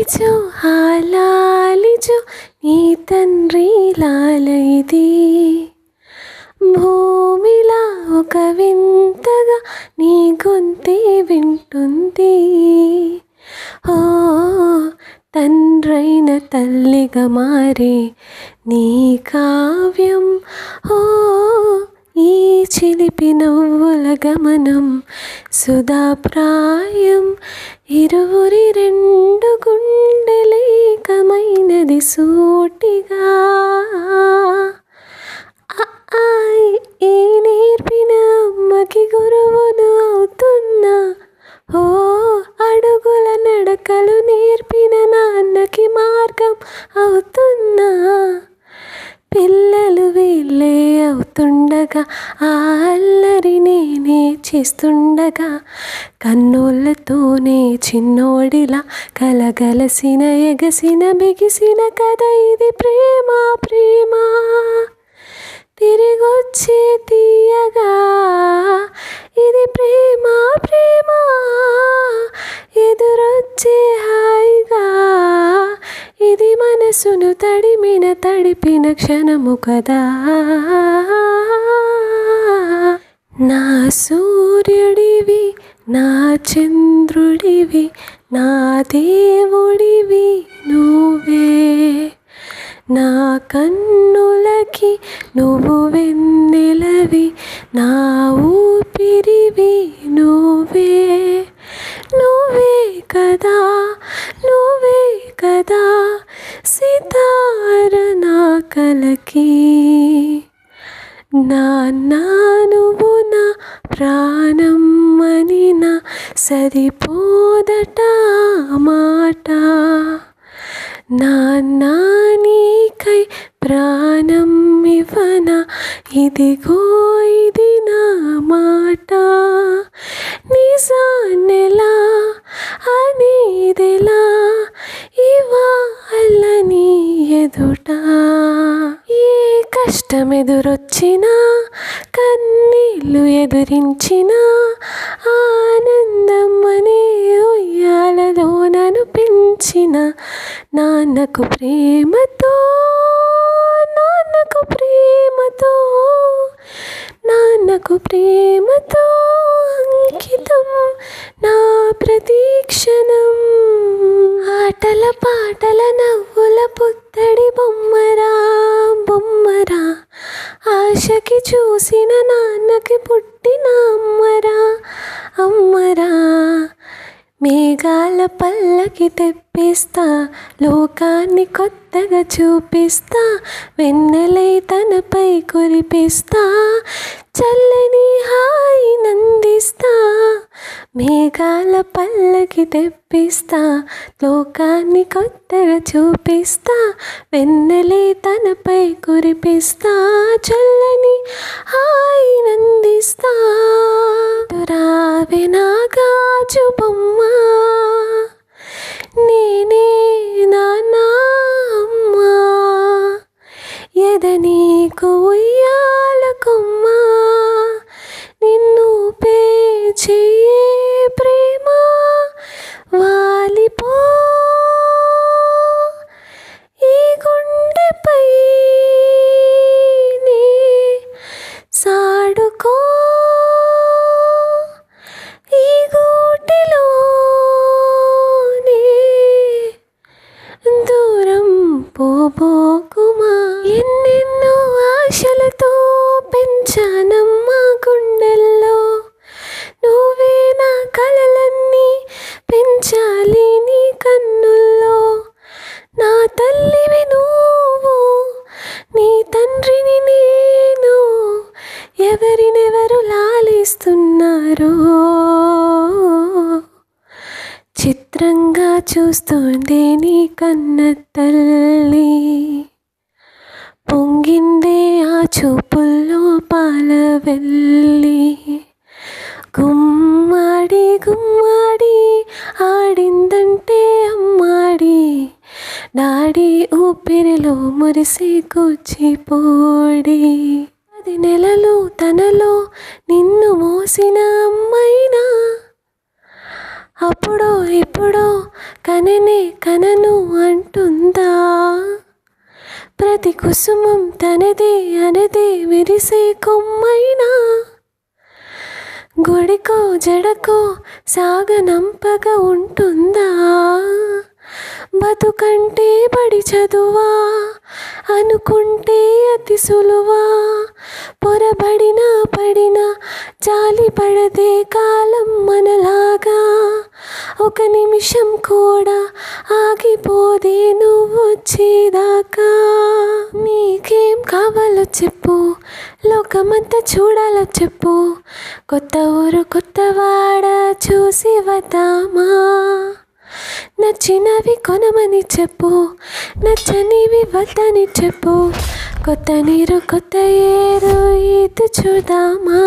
లాలిచు లాలిచు నీ తండ్రి లాలైది భూమిలా ఒక వింతగా నీ గొంతే వింటుంది. ఓ తండ్రైన తల్లిగా మారే నీ కావ్యం, ఓ ఈ చిలిపి నవ్వుల గమనం సుధాప్రాయం. ఇరువురి రెండు గుండెలేకమైనది సూటిగా. ఈ నేర్పిన అమ్మకి గురువును అవుతున్నా, ఓ అడుగుల నడకలు నేర్పిన నాన్నకి మార్గం అవుతున్నా. పిల్లలు వీళ్ళే అవుతుండగా ఆ అల్లరి నేనే చేస్తుండగా, కన్నులతోనే చిన్నోడిలా కలగలసిన ఎగసిన బిగిసిన కథ ఇది ప్రేమ ప్రేమ. తిరిగొచ్చే తీయగా ఇది ప్రేమ ప్రేమ, ఎదురొచ్చే హాయిగా ఇది మనసును తడిపిన క్షణము కదా. నా సూర్యుడివి, నా చంద్రుడివి, నా దేవుడివి నువ్వే. నా కన్నులకి నువ్వు వెన్నెలవి, నా ఊపిరివి నువ్వే. నువ్వే కదా, నువ్వే కదా సితార నా కలకి. నాన్న నువ్వు నా ప్రాణం అని నా సరిపోదట మాట. నాన్న నీకై ప్రాణం ఇవ్వనా, ఇదిగో ఇది నా మాట. నిజాన్నెలా అనేదెలా ఇవాళ నీ ఎదుట. ఏ కష్టం ఎదురొచ్చినా, కన్నీళ్ళు ఎదురించినా, ఆనందం అనే ఉయ్యాలలో నన్ను పెంచిన నాన్నకు ప్రేమతో, నాన్నకు ప్రేమతో, నాన్నకు ప్రేమతో అంకితం నా ప్రతీక్షణం. ఆటల పాటల నవ్వుల పుత్తడి బొమ్మరా బొమ్మరా, ఆశకి చూసిన నాన్నకి పుట్టిన అమ్మరా అమ్మరా. మేఘాల పల్లకి తెప్పిస్తా, లోకాన్ని కొత్తగా చూపిస్తా, వెన్నెలై తనపై కురిపిస్తా, చల్లని హాయి నందిస్తా. మేఘాల పల్లకి తెప్పిస్తా, లోకాన్ని కొత్తగా చూపిస్తా, వెన్నెలై తనపై కురిపిస్తా, చల్లని హాయి నందిస్తా. రావే నా గాజు బొమ్మ, నేనే నాన్న అమ్మ, ఎద నీకు ఉయ్యాల కొమ్మ, నిన్ను పేచెయ్యే ప్రేమ వాలిపో ఈ గుండెపై నీ సాడుకో. ఈ గూటిలోనే దూరం పోబోకుమా. ఎన్నెన్నో ఆశలతో పెంచానమ్మా గుండెల్లో, నువ్వే నా కలలన్నీ పెంచాలి నీ కన్నుల్లో. నా తల్లివి నువ్వు, నీ తండ్రిని నేను, ఎవరినెవరు లాలిస్తున్నారో చిత్రంగా చూస్తోంది నీ కన్న తల్లి. పొంగిందే ఆ చూపుల్లో పాల వెళ్ళి, గుమ్మాడి గుమ్మాడి ఆడిందంటే అమ్మాడి, డాడీ ఊపిరిలో మురిసి కూచిపోడి. 10 నెలలు తనలో నిన్ను మోసిన అమ్మైనా, అప్పుడో ఇప్పుడో కననే కనను అంటుందా, ప్రతి కుసుమం తనదే అనదే విరిసే కొమ్మైనా, గుడికో జడకో సాగనంపగా ఉంటుందా, బతుకంటే బడి చదువా అనుకుంటే అతి సులువా, పొరబడినా పడినా జాలి పడదే కాలం మనలాగా, ఒక నిమిషం కూడా ఆగిపోదే నువ్వొచ్చేదాకా. నీకేం కావాలో చెప్పు, లోకమంతా చూడాలో చెప్పు, కొత్త ఊరు కొత్తవాడ చూసి వద్దామా, నచ్చినవి కొనమని చెప్పు, నచ్చనివి వద్దని చెప్పు, కొత్త నీరు కొత్త ఏరు ఈత చూద్దామా.